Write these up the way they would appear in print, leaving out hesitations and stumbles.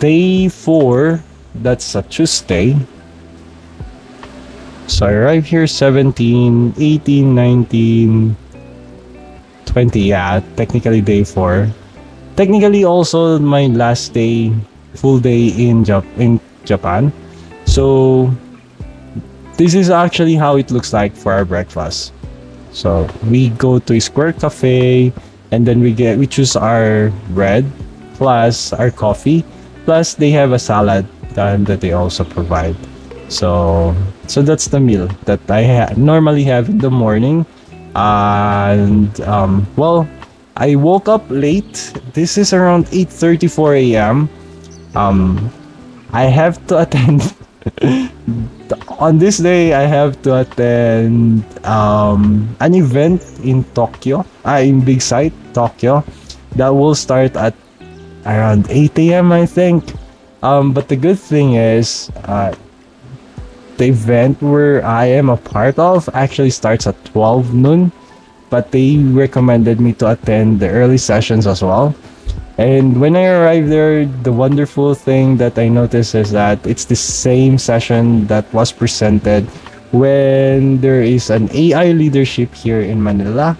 day 4, that's a Tuesday. So I arrived here 17, 18, 19, 20. Yeah, technically day 4. Technically also my last day, full day in Japan. So this is actually how it looks like for our breakfast. So we go to a square cafe, and then we choose our bread plus our coffee, plus they have a salad that they also provide. So that's the meal that I normally have in the morning. And well, I woke up late. This is around 8:34 a.m. I have to attend on this day. I have to attend an event in Tokyo, in Big Sight, Tokyo, that will start at around 8 a.m. I think. But the good thing is, the event where I am a part of actually starts at 12 noon, but they recommended me to attend the early sessions as well. And when I arrived there, the wonderful thing that I noticed is that it's the same session that was presented when there is an AI leadership here in Manila.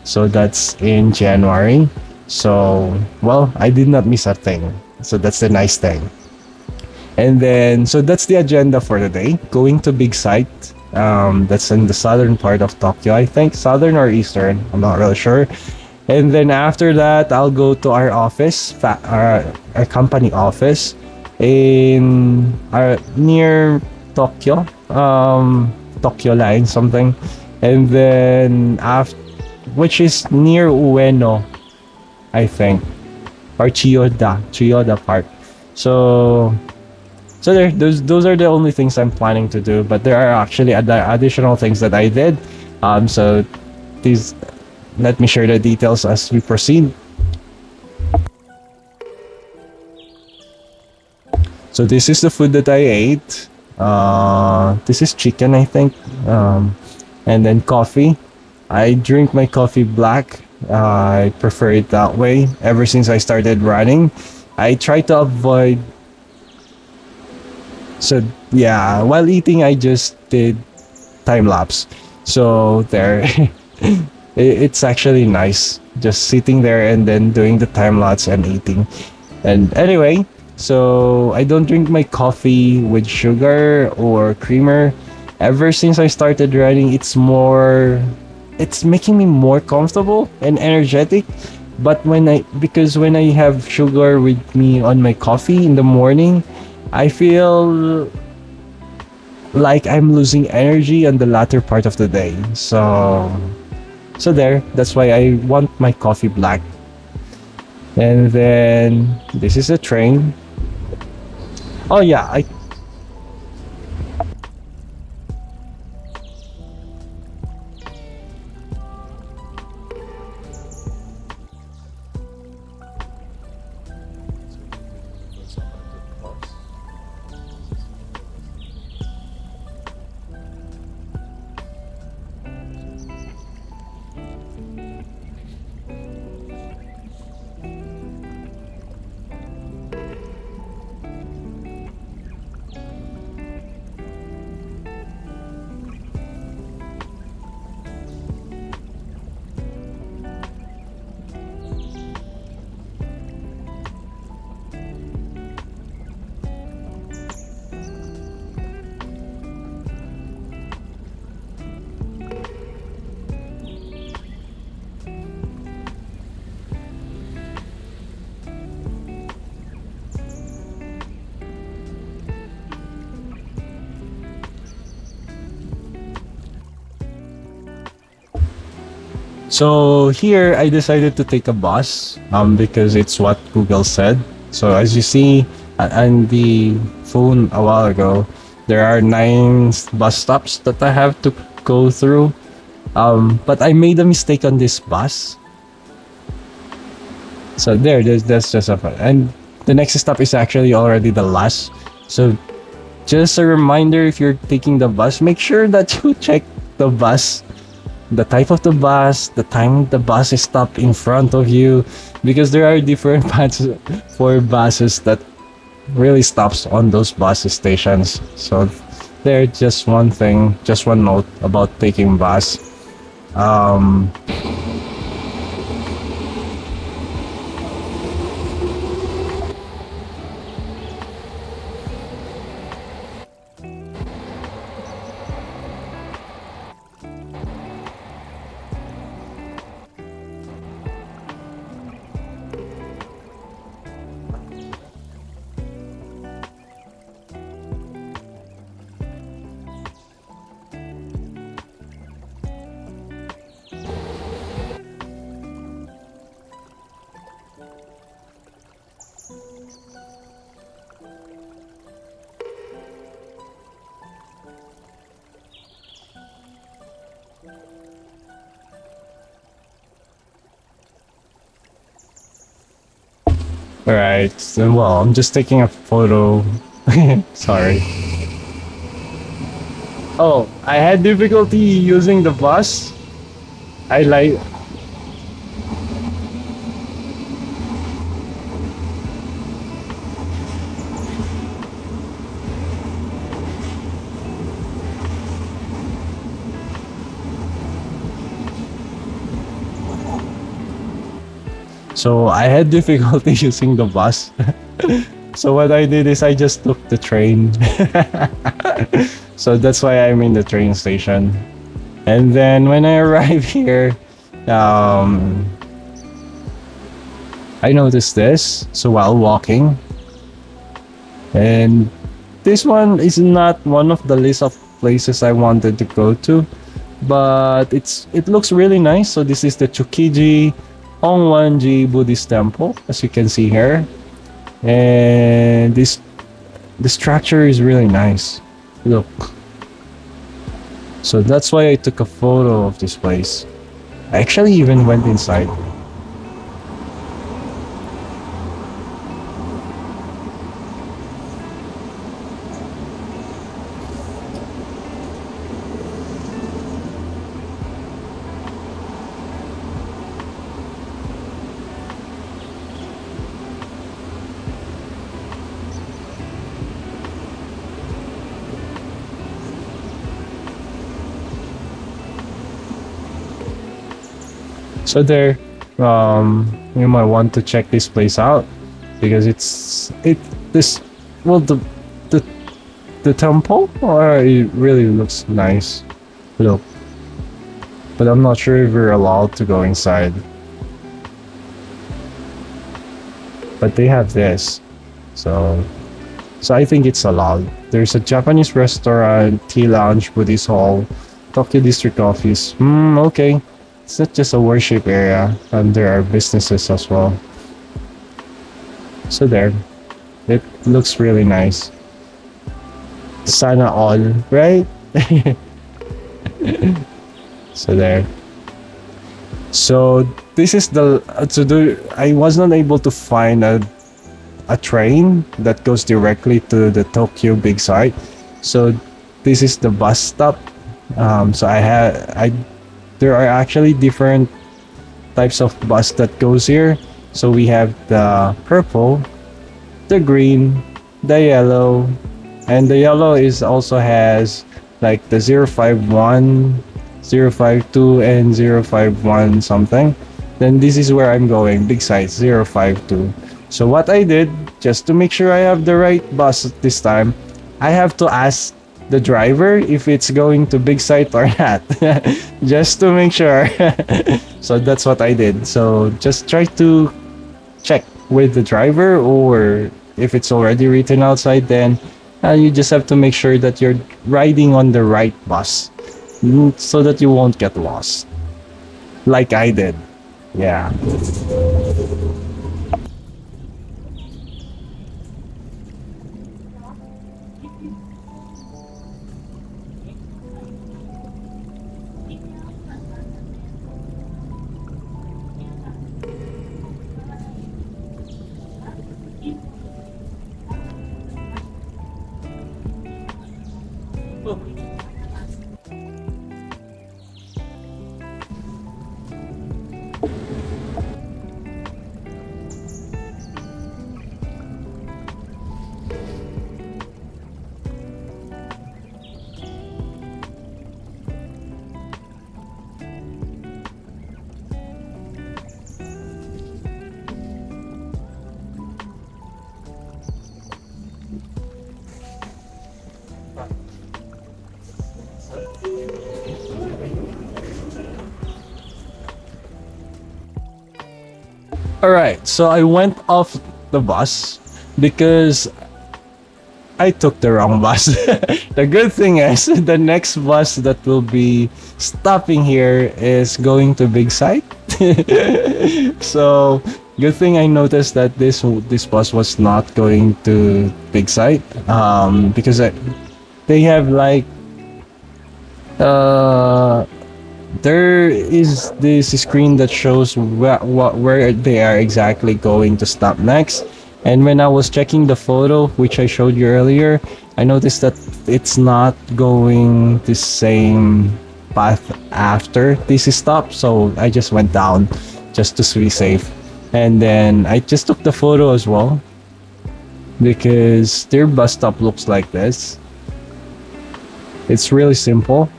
So that's in January. So, well, I did not miss a thing. So that's the nice thing. And then, so that's the agenda for the day. Going to Big Sight. That's in the southern part of Tokyo, I think. Southern or eastern, I'm not really sure. And then after that, I'll go to our office, our company office in near Tokyo, Tokyo Line something, and then which is near Ueno, I think, or Chiyoda Park. So there, those are the only things I'm planning to do. But there are actually additional things that I did. So these. Let me share the details as we proceed. So this is the food that I ate. This is chicken, I think. And then coffee. I drink my coffee black. I prefer it that way. Ever since I started running, I try to avoid. So yeah, while eating, I just did time lapse. So there. It's actually nice just sitting there and then doing the time lapse and eating. And anyway, so I don't drink my coffee with sugar or creamer. Ever since I started running, it's making me more comfortable and energetic. But because when I have sugar with me on my coffee in the morning, I feel like I'm losing energy on the latter part of the day. So there, that's why I want my coffee black. And then this is a train. Oh yeah, So here I decided to take a bus because it's what Google said. So as you see on the phone a while ago, there are 9 bus stops that I have to go through. But I made a mistake on this bus. So that's just a fun. And the next stop is actually already the last. So just a reminder, if you're taking the bus, make sure that you check the bus, the type of the bus, the time the bus is stopped in front of you, because there are different paths for buses that really stops on those bus stations. So there, just one thing, just one note about taking bus. Um, all right. So, well, I'm just taking a photo. Sorry. Oh, I had difficulty using the bus. I like. So I had difficulty using the bus. So what I did is I just took the train. So that's why I'm in the train station. And then when I arrive here, um, I noticed this. So while walking, and this one is not one of the list of places I wanted to go to, but it looks really nice. So this is the Tsukiji Hongwanji Buddhist temple, as you can see here, and the structure is really nice. Look, so that's why I took a photo of this place. I actually even went inside. So there, you might want to check this place out because this well the the temple it really looks nice. Look, but I'm not sure if we're allowed to go inside. But they have this, so I think it's allowed. There's a Japanese restaurant, tea lounge, Buddhist hall, Tokyo district office. Okay. It's not just a worship area, and there are businesses as well. So there, it looks really nice. Sana all, right? So there. So this is the I was not able to find a train that goes directly to the Tokyo big site. So this is the bus stop. So there are actually different types of bus that goes here. So we have the purple, the green, the yellow, and the yellow is also has like the 051, 052, and 051 something. Then this is where I'm going, big size 052. So what I did, just to make sure I have the right bus this time, I have to ask the driver if it's going to big site or not. Just to make sure. So that's what I did. So just try to check with the driver, or if it's already written outside, then you just have to make sure that you're riding on the right bus so that you won't get lost like I did. Yeah. All right, so I went off the bus because I took the wrong bus. The good thing is the next bus that will be stopping here is going to Big Sight. So good thing I noticed that this bus was not going to Big Sight. Because they have like uh there is this screen that shows where they are exactly going to stop next. And when I was checking the photo, which I showed you earlier, I noticed that it's not going the same path after this stop. So I just went down just to be safe. And then I just took the photo as well because their bus stop looks like this. It's really simple,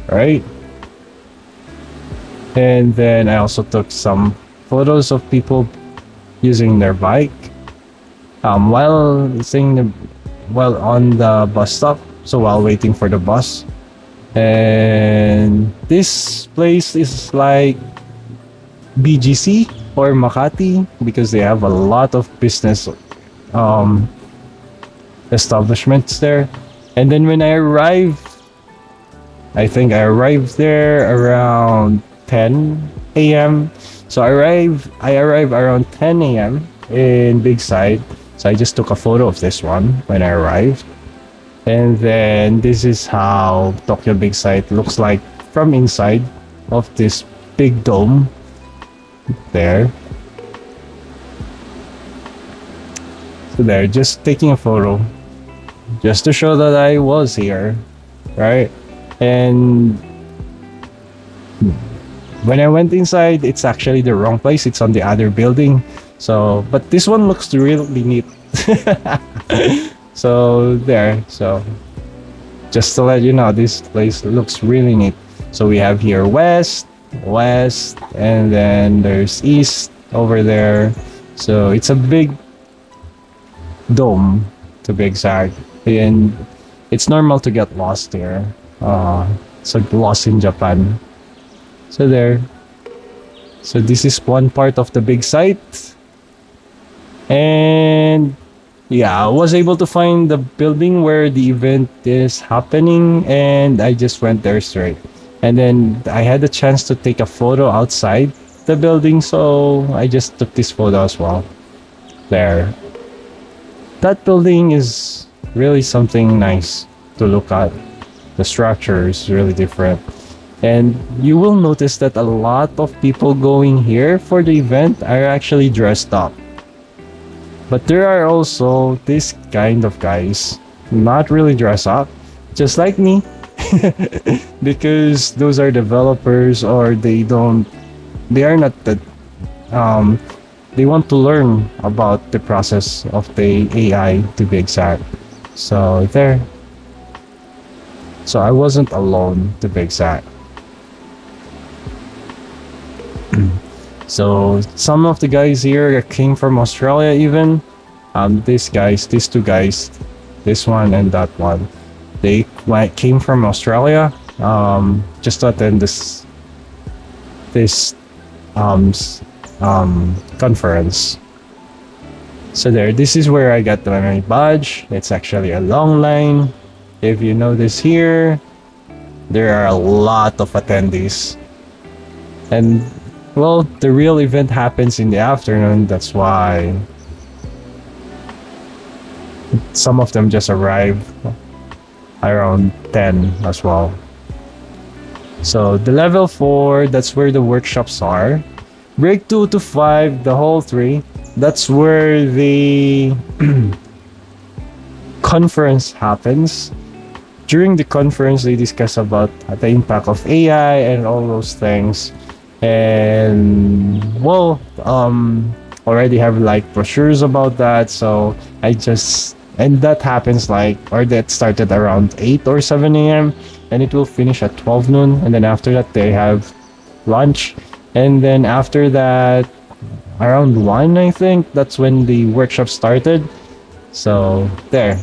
right? And then I also took some photos of people using their bike while while on the bus stop, so while waiting for the bus. And this place is like BGC or Makati because they have a lot of business establishments there. And then when I arrived, I think I arrived there around 10 a.m. So I arrived around 10 a.m. in Big Side. So I just took a photo of this one when I arrived. And then this is how Tokyo Big Sight looks like from inside of this big dome there. So there, just taking a photo just to show that I was here, right? And when I went inside, it's actually the wrong place. It's on the other building. So, but this one looks really neat. So there. So just to let you know, this place looks really neat. So we have here west, and then there's east over there. So it's a big dome to be exact. And it's normal to get lost here. So lost in Japan. So there. So this is one part of the big site. And yeah, I was able to find the building where the event is happening, and I just went there straight. And then I had the chance to take a photo outside the building, so I just took this photo as well. There. That building is really something nice to look at. The structure is really different. And you will notice that a lot of people going here for the event are actually dressed up. But there are also this kind of guys not really dressed up, just like me. Because those are developers, or they are not that they want to learn about the process of the AI to be exact. So there. So I wasn't alone to be exact. So some of the guys here came from Australia even. These two guys, this one and that one, they came from Australia just to attend this conference. So there, this is where I got my badge. It's actually a long line. If you notice here, there are a lot of attendees. And well, the real event happens in the afternoon. That's why some of them just arrive around 10 as well. So the level 4, that's where the workshops are. Break 2 to 5, the whole 3, that's where the conference happens. During the conference, they discuss about the impact of AI and all those things. And well, already have like brochures about that. So and that happens that started around 8 or 7 a.m. and it will finish at 12 noon. And then after that, they have lunch. And then after that, around 1, I think, that's when the workshop started. So there.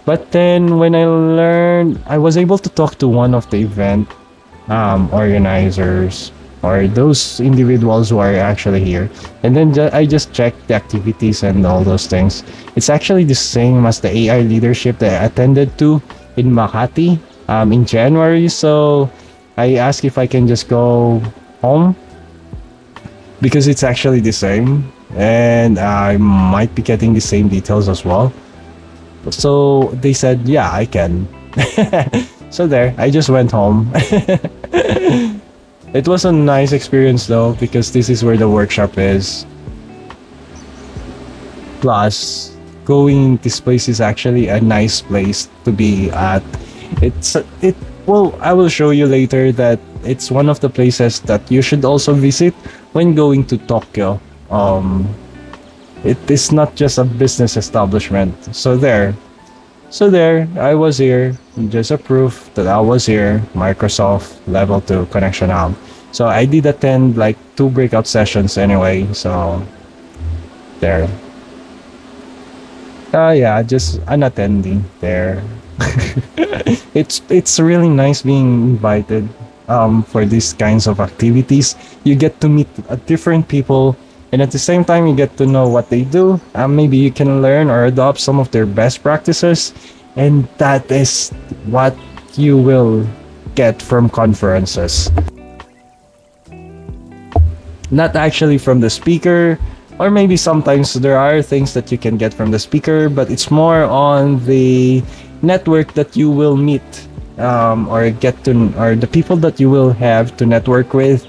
But then when I was able to talk to one of the event organizers. or those individuals who are actually here. And then I just checked the activities and all those things. It's actually the same as the AI leadership that I attended to in Makati in January. So I asked if I can just go home because it's actually the same, and I might be getting the same details as well. So they said, yeah, I can. So there, I just went home. It was a nice experience though, because this is where the workshop is. Plus, going this place is actually a nice place to be at. Well, I will show you later that it's one of the places that you should also visit when going to Tokyo. It is not just a business establishment. So there, I was here. Just a proof that I was here. Microsoft Level 2 Connection Hub. So I did attend like 2 breakout sessions anyway. So there. Yeah, just an attendee there. It's really nice being invited for these kinds of activities. You get to meet different people, and at the same time you get to know what they do. Maybe you can learn or adopt some of their best practices, and that is what you will get from conferences. Not actually from the speaker, or maybe sometimes there are things that you can get from the speaker, but it's more on the network that you will meet, or the people that you will have to network with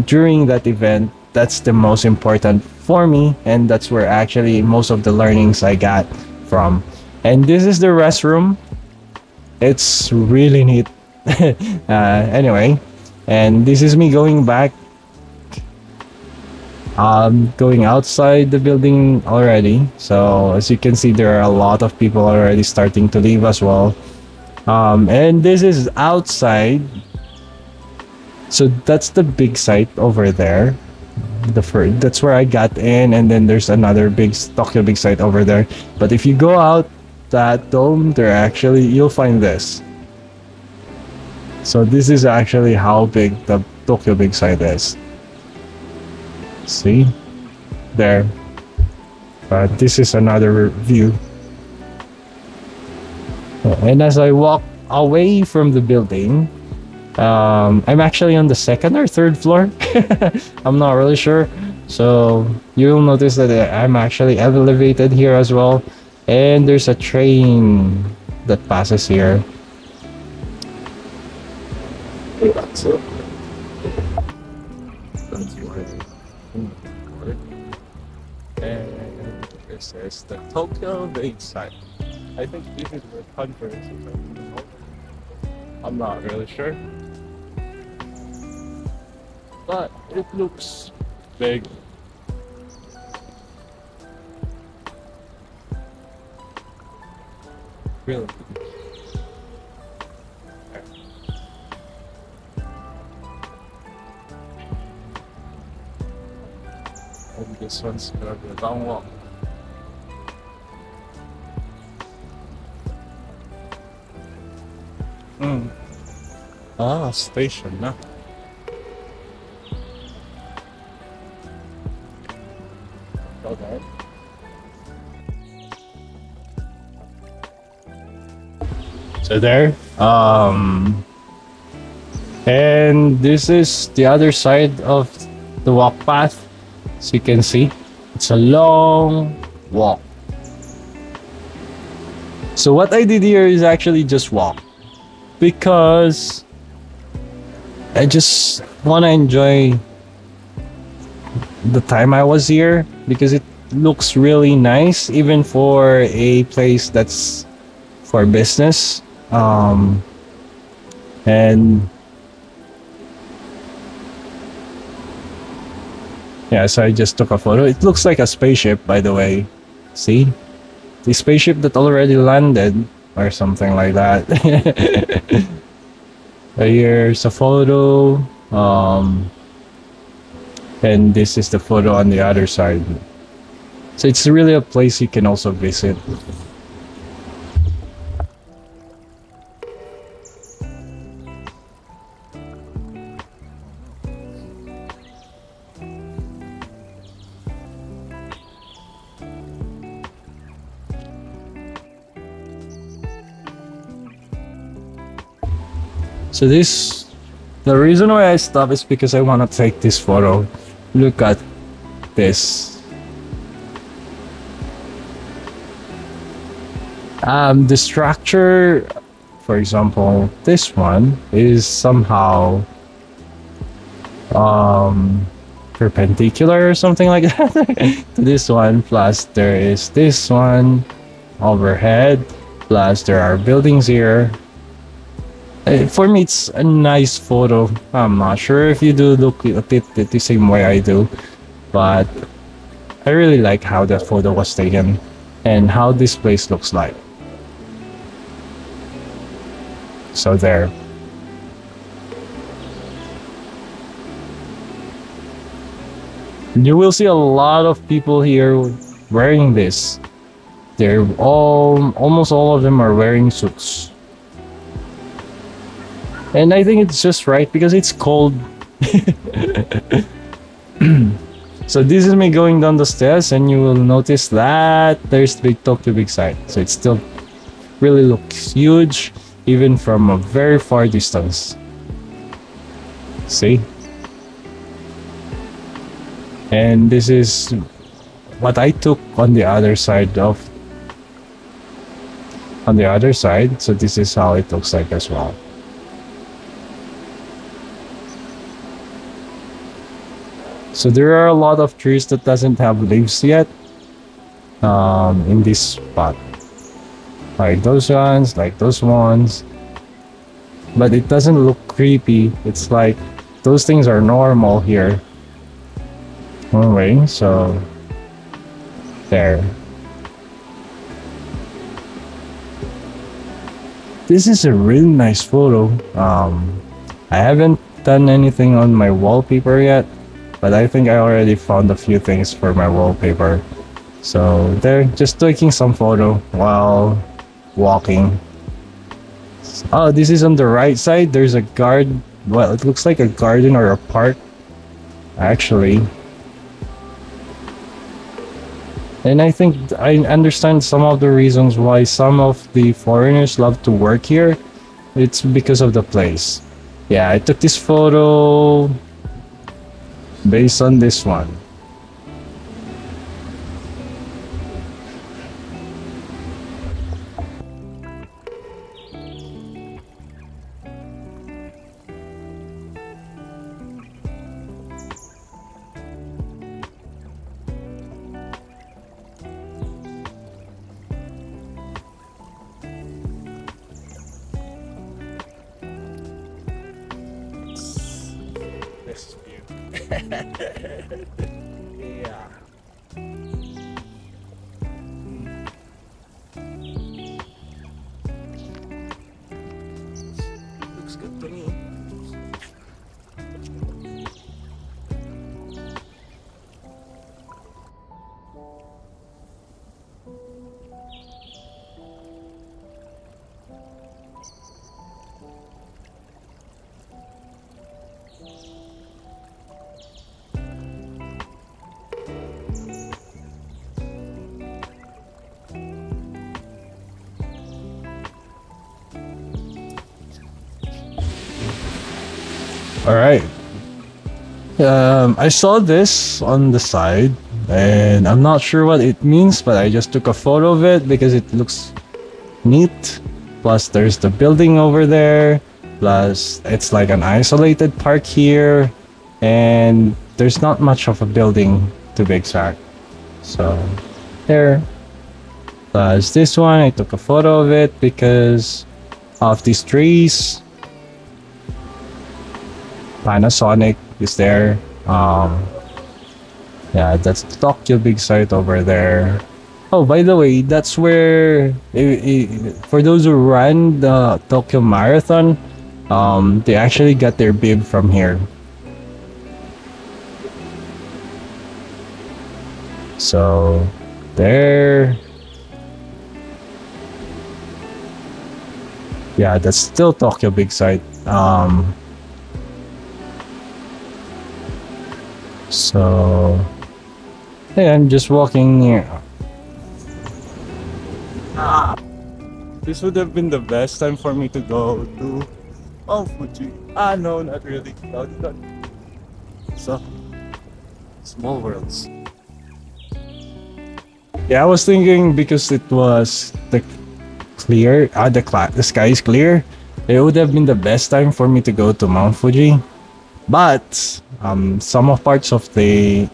during that event. That's the most important for me, and that's where actually most of the learnings I got from. And this is the restroom. It's really neat. Anyway, and this is me going back, going outside the building already. So as you can see, there are a lot of people already starting to leave as well. And this is outside. So that's the big site over there. That's where I got in, and then there's another big Tokyo big site over there. But if you go out that dome, you'll find this. So this is actually how big the Tokyo big site is. See there. This is another view. And as I walk away from the building, I'm actually on the 2nd or 3rd floor. I'm not really sure. So you'll notice that I'm actually elevated here as well, and there's a train that passes here. And this is the Tokyo Lakeside. I think this is where conferences are. I'm not really sure, but it looks big. Really. And this one's gonna be a long walk. Station na. Okay. So there. And this is the other side of the walk path. So you can see, it's a long walk. So what I did here is actually just walk, because I just want to enjoy the time I was here, because it looks really nice, even for a place that's for business. And yeah, so I just took a photo. It looks like a spaceship, by the way. See? The spaceship that already landed, or something like that. Here's a photo. And this is the photo on the other side. So it's really a place you can also visit. So the reason why I stopped is because I want to take this photo. Look at this. The structure, for example, this one is somehow perpendicular or something like that to this one. Plus there is this one overhead. Plus there are buildings here. For me, it's a nice photo. I'm not sure if you do look at it the same way I do, but I really like how that photo was taken and how this place looks like. So there. You will see a lot of people here wearing this. Almost all of them are wearing suits. And I think it's just right because it's cold. So this is me going down the stairs and you will notice that there's the big Tokyo big sign. So it still really looks huge even from a very far distance. See? And this is what I took on the other side. So this is how it looks like as well. So there are a lot of trees that doesn't have leaves yet in this spot. Like those ones, like those ones. But it doesn't look creepy. It's like those things are normal here. Anyway, so there. This is a really nice photo. I haven't done anything on my wallpaper yet. But I think I already found a few things for my wallpaper. So they're just taking some photo while walking. Oh, this is on the right side. There's a garden. Well, it looks like a garden or a park, actually. And I think I understand some of the reasons why some of the foreigners love to work here. It's because of the place. Yeah, I took this photo based on this one. This view. Yeah. Looks good to me. All right. I saw this on the side and I'm not sure what it means, but I just took a photo of it because it looks neat. Plus there's the building over there. Plus it's like an isolated park here and there's not much of a building to be exact. So there. Plus this one, I took a photo of it because of these trees. Panasonic is there. Yeah, that's the Tokyo big site over there. Oh, by the way, that's where for those who ran the Tokyo Marathon, they actually got their bib from here. So there. Yeah, that's still Tokyo big site. So hey, I'm just walking here. This would have been the best time for me to go to Mount Fuji. Ah, no, not really. No, not. So, small worlds. Yeah, I was thinking because it was the clear, the sky is clear. It would have been the best time for me to go to Mount Fuji. But some of parts of the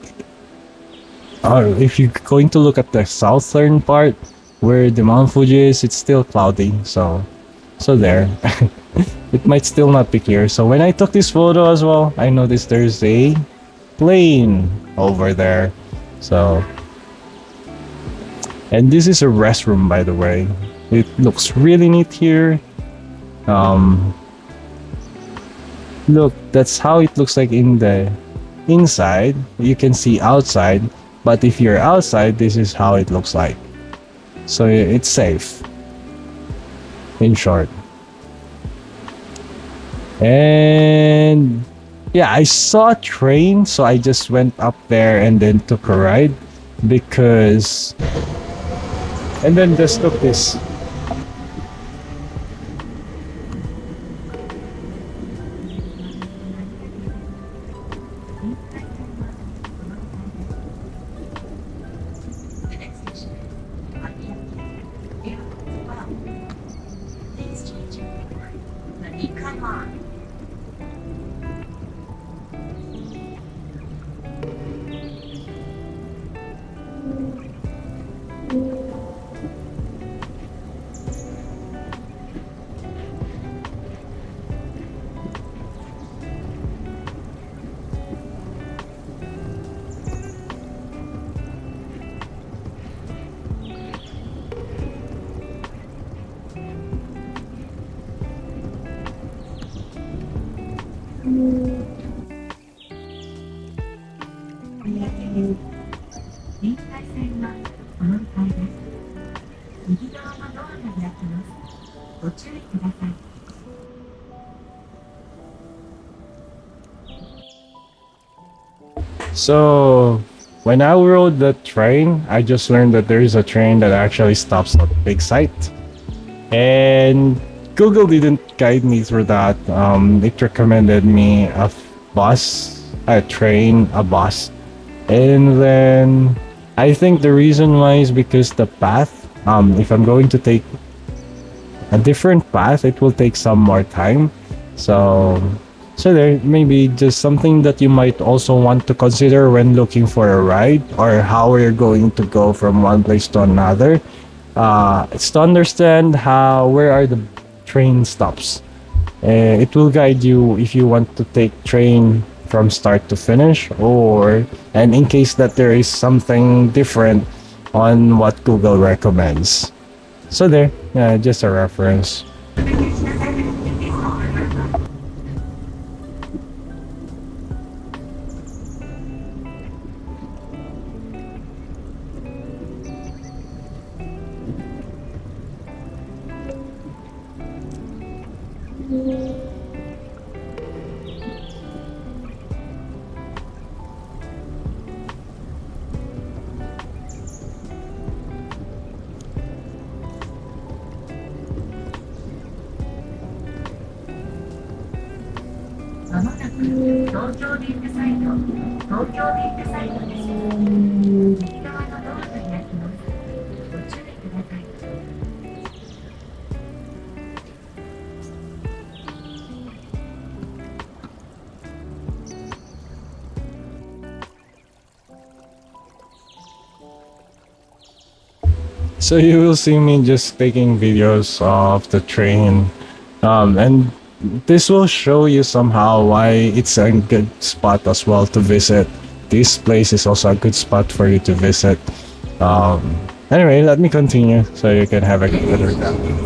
if you're going to look at the southern part where the Mount Fuji is, it's still cloudy. So there, it might still not be clear. So when I took this photo as well, I noticed there's a plane over there. So, and this is a restroom, by the way. It looks really neat here. Um, Look, that's how it looks like in the inside. You can see outside, but if you're outside, this is how it looks like. So it's safe, in short. And yeah, I saw a train, so I just went up there and then took a ride because, and then just took this. So when I rode the train, I just learned that there is a train that actually stops at Big Site. And Google didn't guide me through that. It recommended me bus, a train, a bus. And then I think the reason why is because the path, if I'm going to take a different path, it will take some more time. So there may be just something that you might also want to consider when looking for a ride or how you're going to go from one place to another. It's to understand where are the train stops. It will guide you if you want to take train from start to finish, and in case that there is something different on what Google recommends. So there, yeah, just a reference. So you will see me just taking videos of the train, and this will show you somehow why it's a good spot as well to visit. This place is also a good spot for you to visit. Anyway, let me continue so you can have a good look.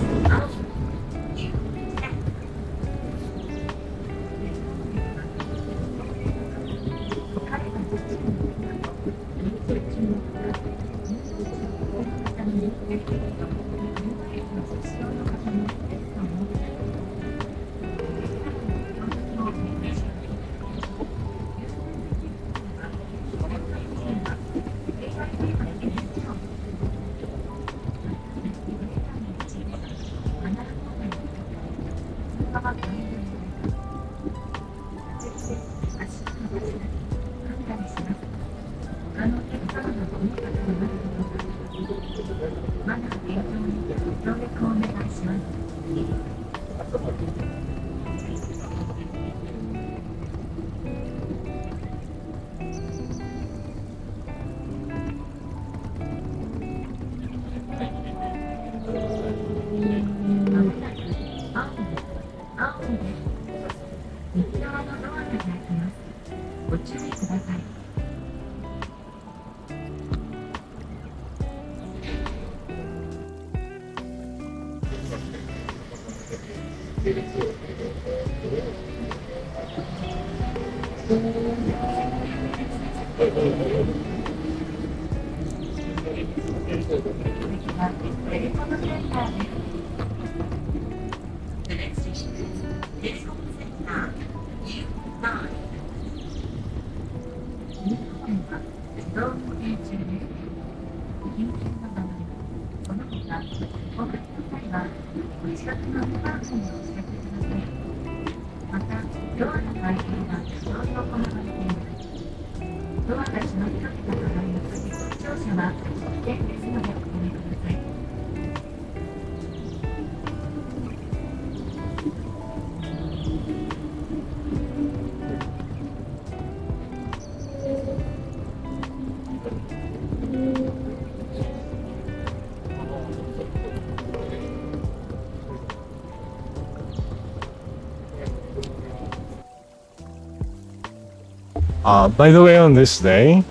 By the way, on this day,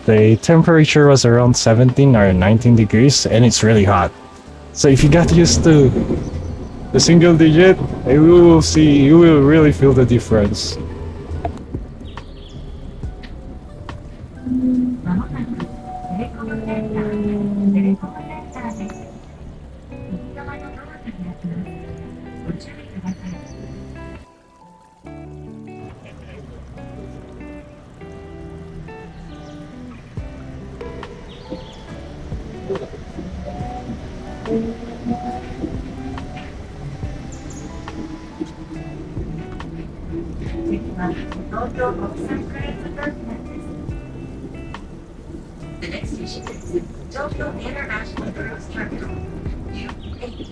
the temperature was around 17 or 19 degrees, and it's really hot. So if you got used to the single digit, you will really feel the difference. The next station is Tokyo International Cruise Terminal, U8.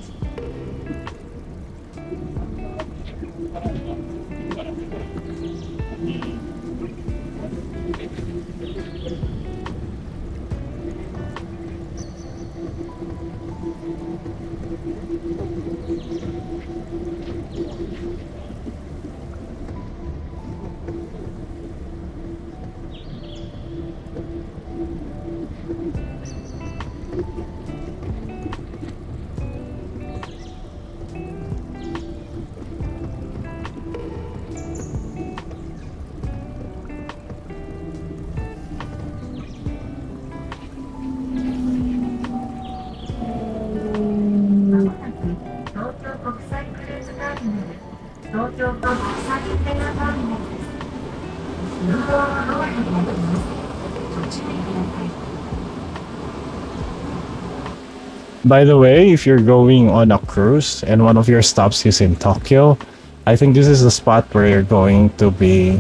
By the way, if you're going on a cruise and one of your stops is in Tokyo, I think this is the spot where you're going to be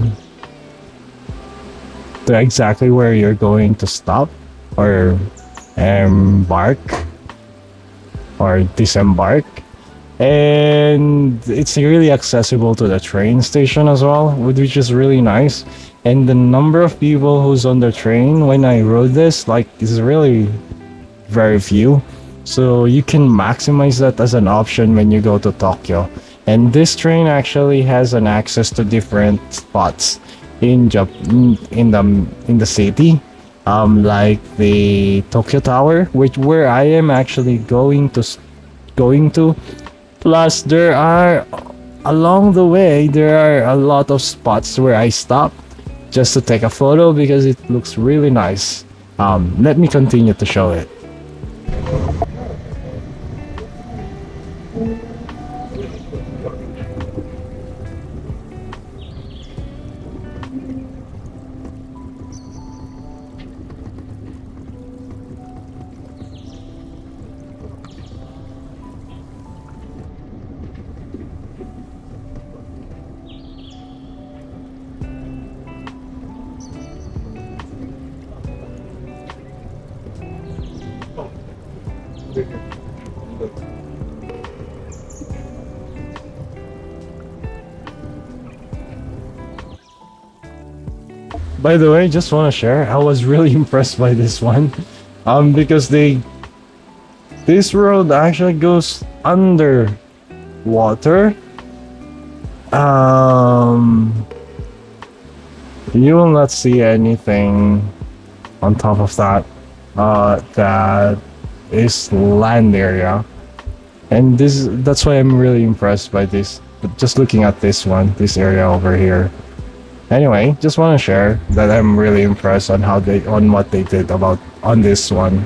to exactly where you're going to stop or embark or disembark. And it's really accessible to the train station as well, which is really nice. And the number of people who's on the train when I rode this, like, is really very few. So you can maximize that as an option when you go to Tokyo. And this train actually has an access to different spots in in the city, like the Tokyo Tower, where I am actually going to. Plus, along the way there are a lot of spots where I stop just to take a photo because it looks really nice. Let me continue to show it. By the way, just want to share, I was really impressed by this one, because this road actually goes under water. You will not see anything on top of that. That is land area, And that's why I'm really impressed by this. But just looking at this area over here. Anyway, just want to share that I'm really impressed on what they did about on this road.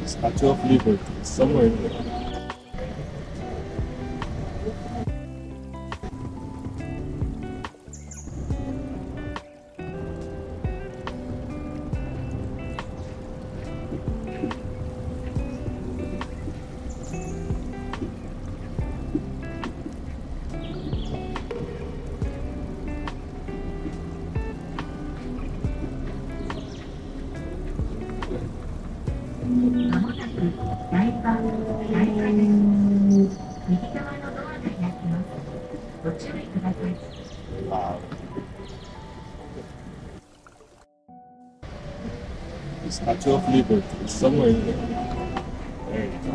Statue of Liberty somewhere there. Wow. The Statue of Liberty is somewhere there. There you go.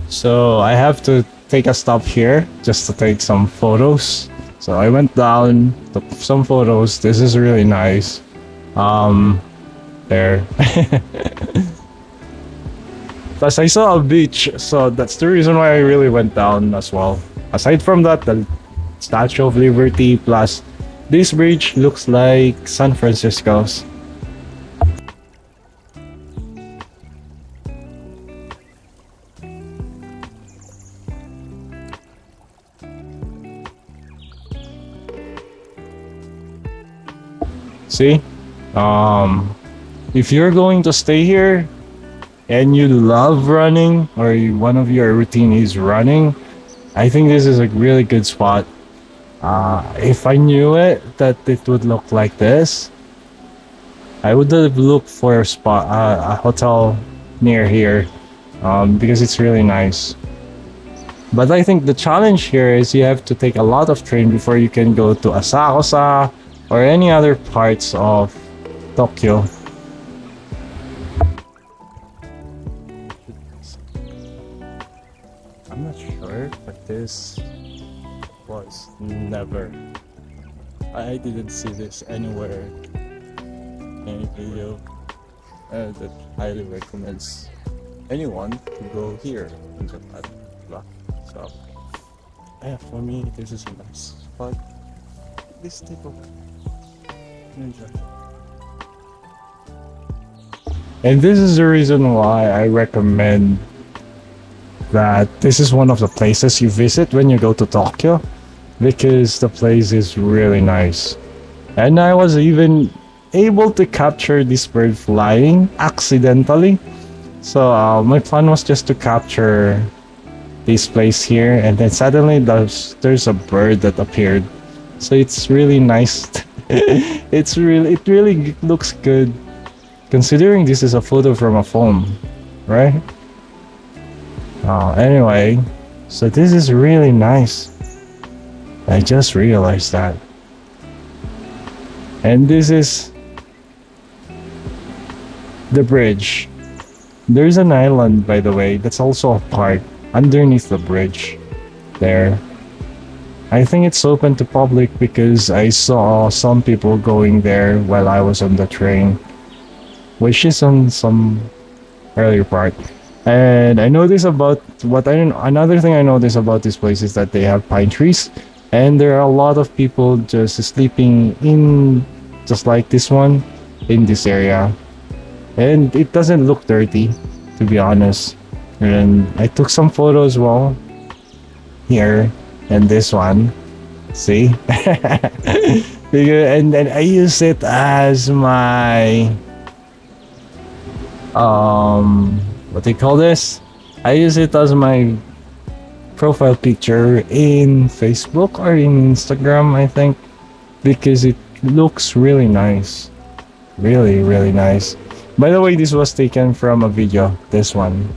So I have to take a stop here just to take some photos. So I went down, took some photos. This is really nice. There. Plus I saw a beach, so that's the reason why I really went down as well. Aside from that, the Statue of Liberty plus this bridge looks like San Francisco's. See? If you're going to stay here and you love running or one of your routine is running, I think this is a really good spot. If I knew that it would look like this, I would have looked for a hotel near here, because it's really nice. But I think the challenge here is you have to take a lot of train before you can go to Asakusa or any other parts of Tokyo. I'm not sure, but this was never. I didn't see this anywhere. Any video that highly recommends anyone to go here in Japan. So yeah, for me this is a nice spot. This type of nature. And this is the reason why I recommend that this is one of the places you visit when you go to Tokyo, because the place is really nice. And I was even able to capture this bird flying accidentally. So my plan was just to capture this place here, and then suddenly there's a bird that appeared. So it's really nice. It really looks good, considering this is a photo from a phone, right? Anyway, so this is really nice. I just realized that. And this is the bridge. There's an island, by the way, that's also a park underneath the bridge there. I think it's open to public because I saw some people going there while I was on the train, which is on some earlier part. And I noticed about another thing I noticed about this place is that they have pine trees, and there are a lot of people just sleeping in, just like this one, in this area, and it doesn't look dirty, to be honest. And I took some photos well here and this one. See, and then I use it as my what do you call this? I use it as my profile picture in Facebook or in Instagram, I think, because it looks really nice. Really, really nice. By the way, this was taken from a video, this one.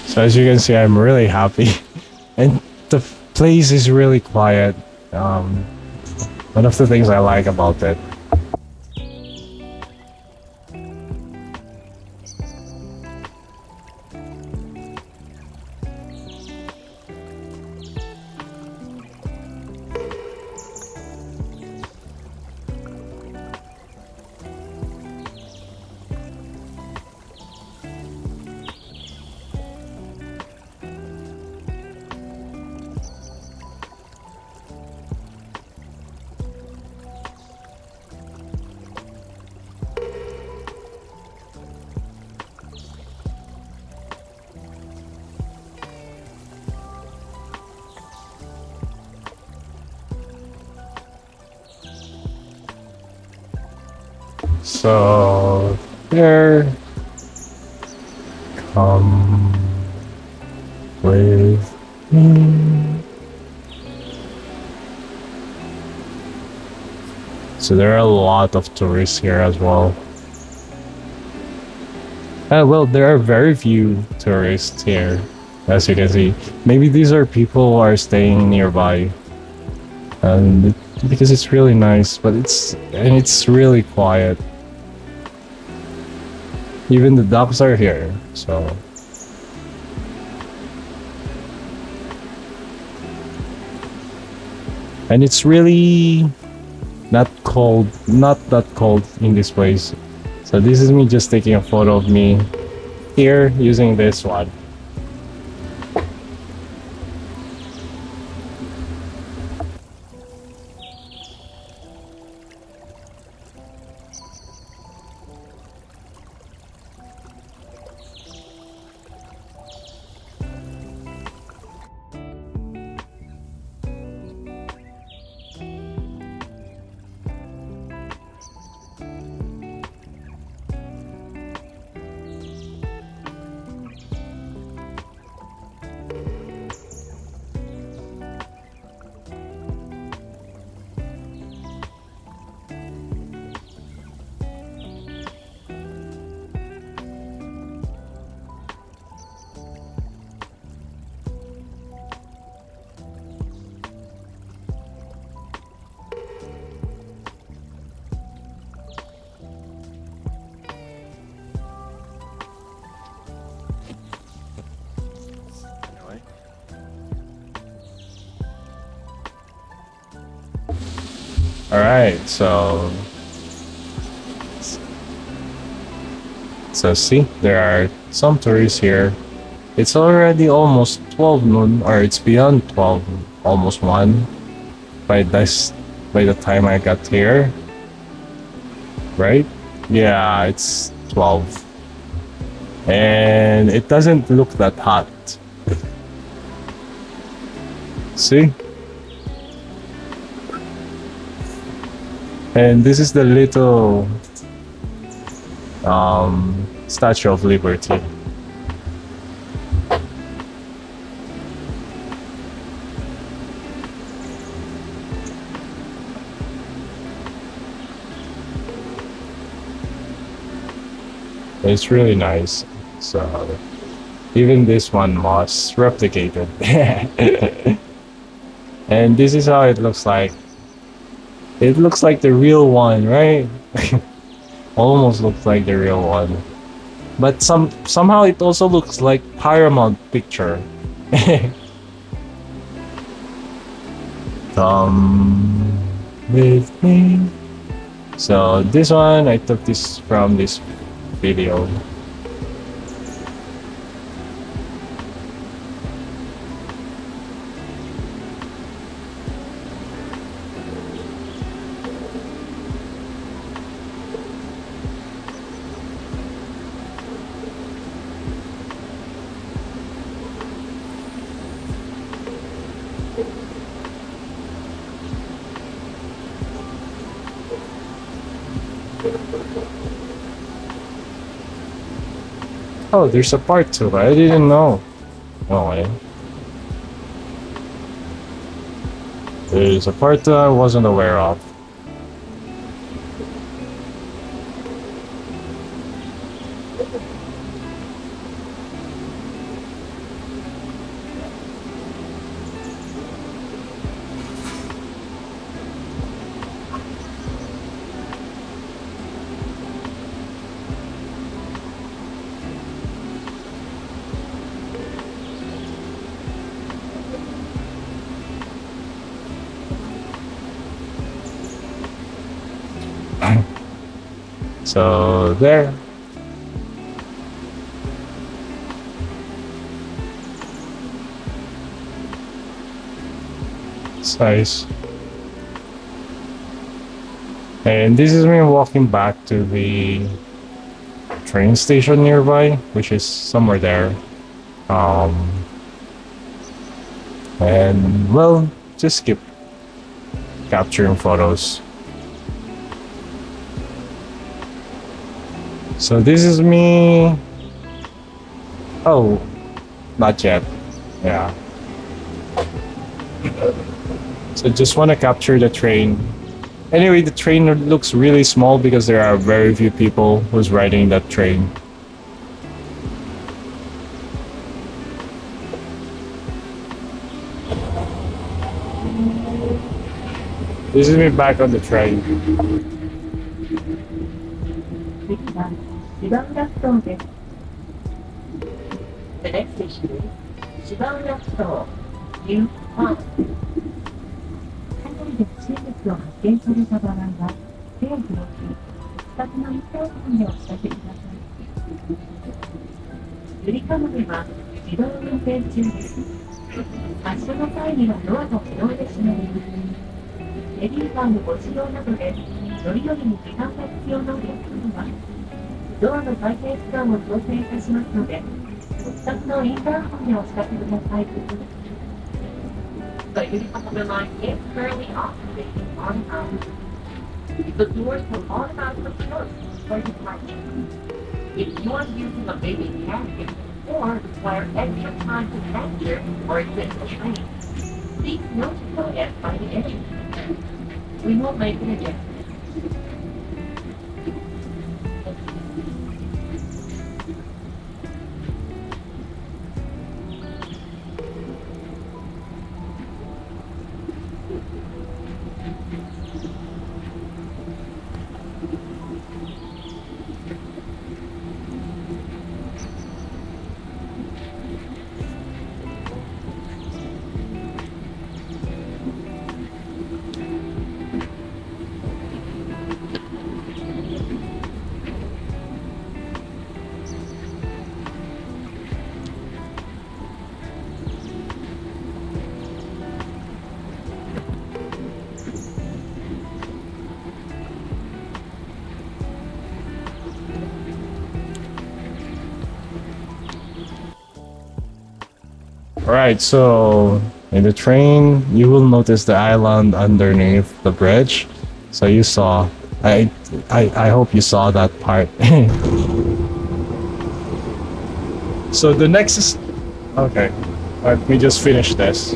So as you can see, I'm really happy, and the place is really quiet. One of the things I like about it. So here, come with me. So there are a lot of tourists here as well. Well, there are very few tourists here, as you can see. Maybe these are people who are staying nearby, and because it's really nice, but it's really quiet. Even the ducks are here, so. And it's really not that cold in this place. So this is me just taking a photo of me here using this one. Alright, so see, there are some tourists here. It's already almost 12 noon, or it's beyond 12, almost 1 by this by the time I got here. Right? Yeah, it's 12. And it doesn't look that hot. See? And this is the little Statue of Liberty. It's really nice. So even this one was replicated. And this is how it looks like. It looks like the real one, right? Almost looks like the real one. But somehow it also looks like Paramount picture. Come with me. So this one, I took this from this video. Oh, there's a part 2. I didn't know. Oh, eh? There's a part 2 I wasn't aware of. So there. It's nice. And this is me walking back to the train station nearby, which is somewhere there. And well, just keep capturing photos. So this is me. Oh, not yet. Yeah. So just want to capture the train. Anyway, the train looks really small because there are very few people who's riding that train. This is me back on the train. 次は芝浦ふ頭です。The next station is 芝浦ふ頭 New Plaza。車内で不審物を発見された場合は、手を広く、2つの一方分でお知らせください。ゆりかもめは自動運転中です。発車の際にはドアが自動で閉まります。ベビーカーのご使用などで乗り降りに時間が必要なお客様は、ドアの開閉時間を調整いたしますので、お近くのインターホンでお知らせください。The Yurikamome line is currently operating on hours. The doors will automatically close for departure. If you are using a baby carriage or require extra time to enter or exit the train, please notify us by the entrance. We will make an adjustment. Alright, so in the train, you will notice the island underneath the bridge. So you saw, I hope you saw that part. So the next is, okay, let me just finish this.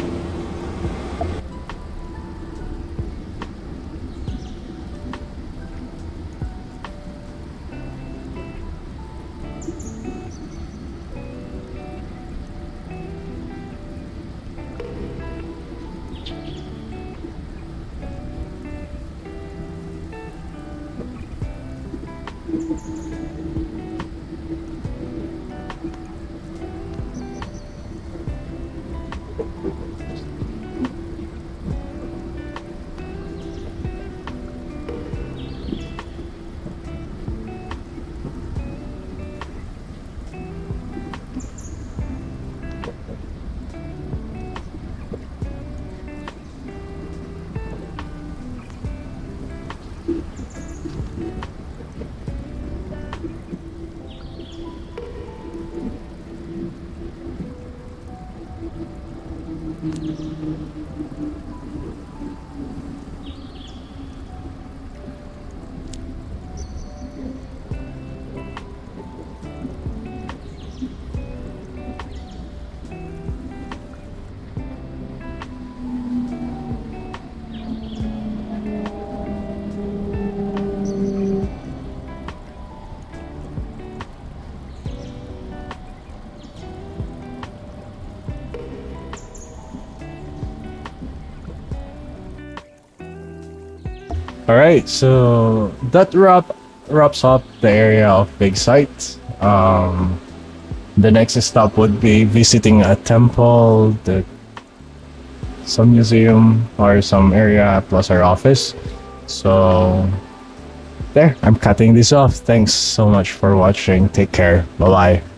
All right, so that wraps up the area of big sites. The next stop would be visiting a temple, some museum, or some area plus our office. So there, I'm cutting this off. Thanks so much for watching. Take care. Bye bye.